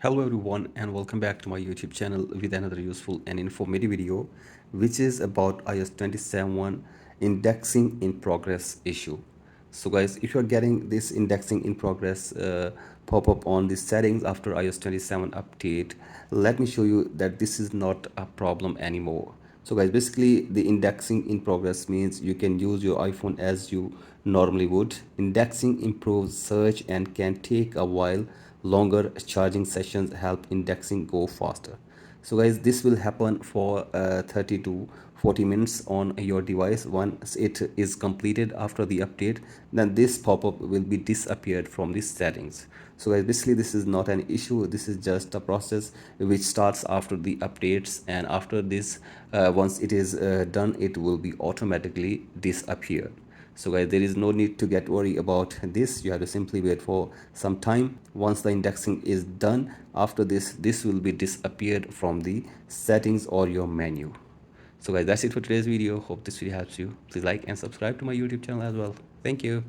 Hello everyone and welcome back to my YouTube channel with another useful and informative video which is about iOS 27 indexing in progress issue. So guys, if you're getting this indexing in progress pop-up on the settings after iOS 27 update, let me show you that this is not a problem anymore. So guys, basically the indexing in progress means you can use your iPhone as you normally would. Indexing improves search and can take a while longer. Charging sessions help indexing go faster. So guys, this will happen for 30 to 40 minutes on your device. Once it is completed after the update, then this pop-up will be disappeared from the settings. So guys, basically this is not an issue. This is just a process which starts after the updates, and after this once it is done, it will be automatically disappear. So guys, there is no need to get worried about this. You have to simply wait for some time. Once the indexing is done, after this will be disappeared from the settings or your menu. So guys, that's it for today's video. Hope this video helps you. Please like and subscribe to my YouTube channel as well. Thank you.